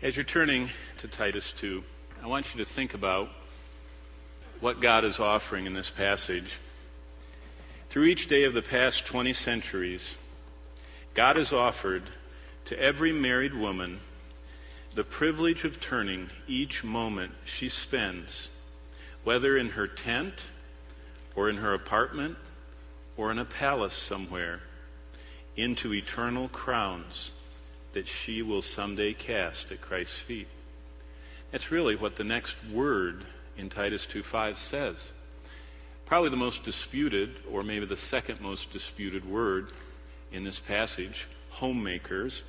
As you're turning to Titus 2, I want you to think about what God is offering in this passage. Through each day of the past 20 centuries, God has offered to every married woman the privilege of turning each moment she spends, whether in her tent or in her apartment or in a palace somewhere, into eternal crowns that she will someday cast at Christ's feet. That's really what the next word in Titus 2:5 says. Probably the most disputed, or maybe the second most disputed word in this passage, homemakers.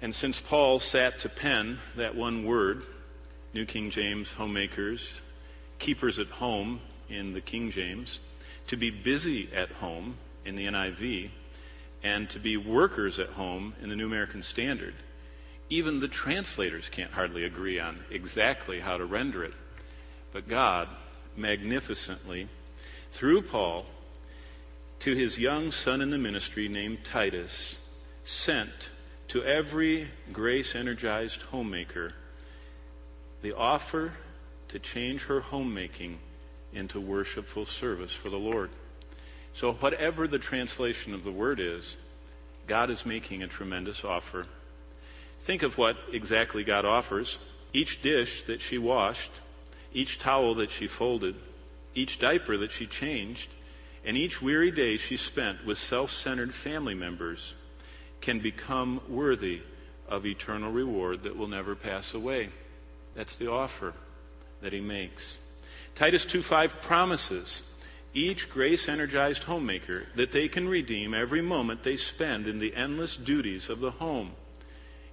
And since Paul sat to pen that one word, New King James, homemakers, keepers at home in the King James, to be busy at home in the NIV, and to be workers at home in the New American Standard, even the translators can't hardly agree on exactly how to render it. But God, magnificently, through Paul, to his young son in the ministry named Titus, sent to every grace-energized homemaker the offer to change her homemaking into worshipful service for the Lord. So whatever the translation of the word is, God is making a tremendous offer. Think of what exactly God offers. Each dish that she washed, each towel that she folded, each diaper that she changed, and each weary day she spent with self-centered family members can become worthy of eternal reward that will never pass away. That's the offer that he makes. Titus 2:5 promises each grace-energized homemaker that they can redeem every moment they spend in the endless duties of the home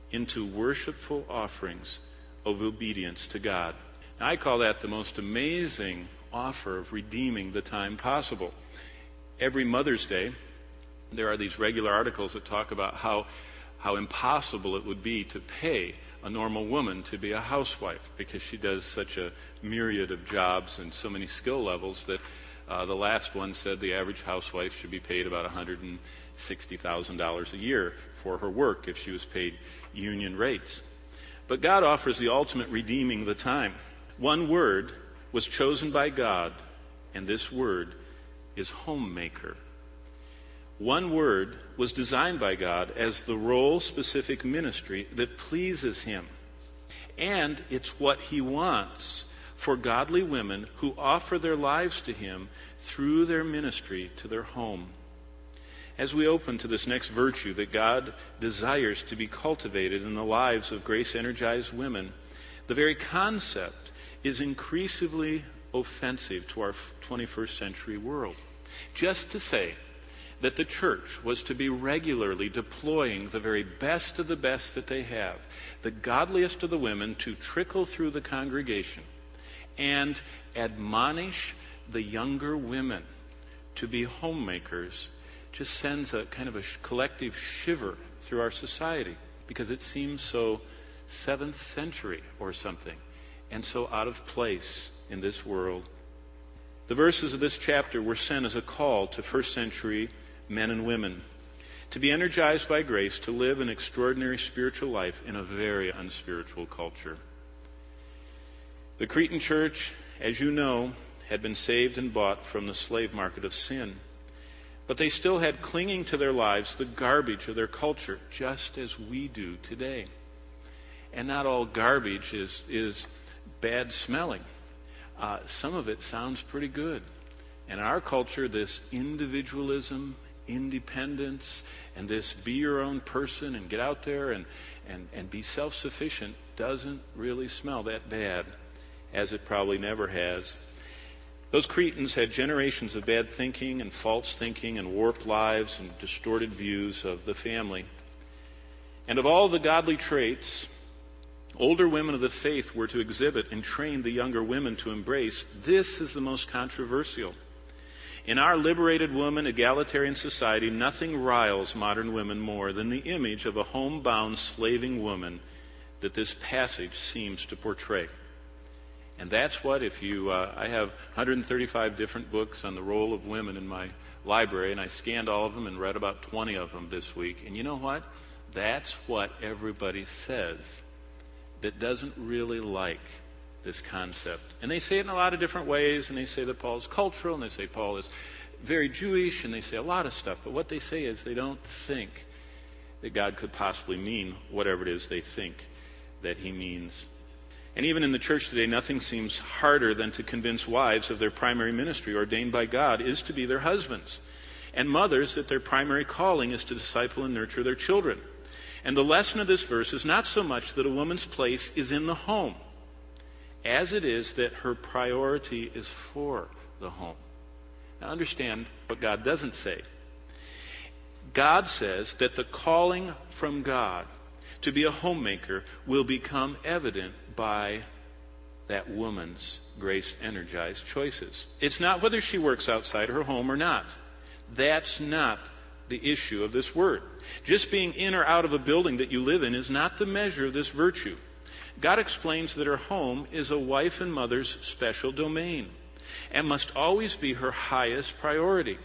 into worshipful offerings of obedience to God. Now, I call that the most amazing offer of redeeming the time possible. Every Mother's Day, there are these regular articles that talk about how impossible it would be to pay a normal woman to be a housewife because she does such a myriad of jobs and so many skill levels that the last one said the average housewife should be paid about $160,000 a year for her work if she was paid union rates. But God offers the ultimate redeeming the time. One word was chosen by God, and this word is homemaker. One word was designed by God as the role-specific ministry that pleases him. And it's what he wants for godly women who offer their lives to him through their ministry to their home. As we open to this next virtue that God desires to be cultivated in the lives of grace-energized women, the very concept is increasingly offensive to our 21st century world. Just to say that the church was to be regularly deploying the very best of the best that they have, the godliest of the women, to trickle through the congregation and admonish the younger women to be homemakers just sends a kind of a collective shiver through our society because it seems so 7th century or something and so out of place in this world. The verses of this chapter were sent as a call to first century men and women to be energized by grace to live an extraordinary spiritual life in a very unspiritual culture. The Cretan church, as you know, had been saved and bought from the slave market of sin. But they still had clinging to their lives the garbage of their culture, just as we do today. And not all garbage is bad smelling. Some of it sounds pretty good. And in our culture, this individualism, independence, and this be your own person and get out there and be self-sufficient doesn't really smell that bad, as it probably never has. Those Cretans had generations of bad thinking and false thinking and warped lives and distorted views of the family. And of all the godly traits older women of the faith were to exhibit and train the younger women to embrace, this is the most controversial. In our liberated woman egalitarian society, nothing riles modern women more than the image of a homebound slaving woman that this passage seems to portray. And that's what, I have 135 different books on the role of women in my library, and I scanned all of them and read about 20 of them this week. And you know what? That's what everybody says that doesn't really like this concept. And they say it in a lot of different ways, and they say that Paul is cultural, and they say Paul is very Jewish, and they say a lot of stuff. But what they say is they don't think that God could possibly mean whatever it is they think that he means. And even in the church today, nothing seems harder than to convince wives of their primary ministry ordained by God is to be their husbands, and mothers that their primary calling is to disciple and nurture their children. And the lesson of this verse is not so much that a woman's place is in the home, as it is that her priority is for the home. Now understand what God doesn't say. God says that the calling from God to be a homemaker will become evident by that woman's grace-energized choices. It's not whether she works outside her home or not. That's not the issue of this word. Just being in or out of a building that you live in is not the measure of this virtue. God explains that her home is a wife and mother's special domain and must always be her highest priority.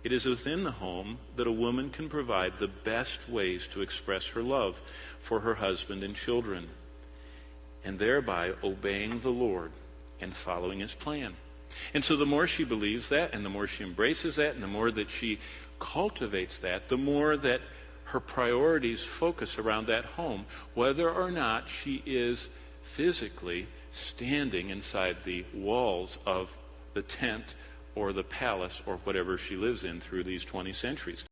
It is within the home that a woman can provide the best ways to express her love for her husband and children, and thereby obeying the Lord and following his plan. And so the more she believes that, and the more she embraces that, and the more that she cultivates that, the more that her priorities focus around that home, whether or not she is physically standing inside the walls of the tent or the palace or whatever she lives in through these 20 centuries.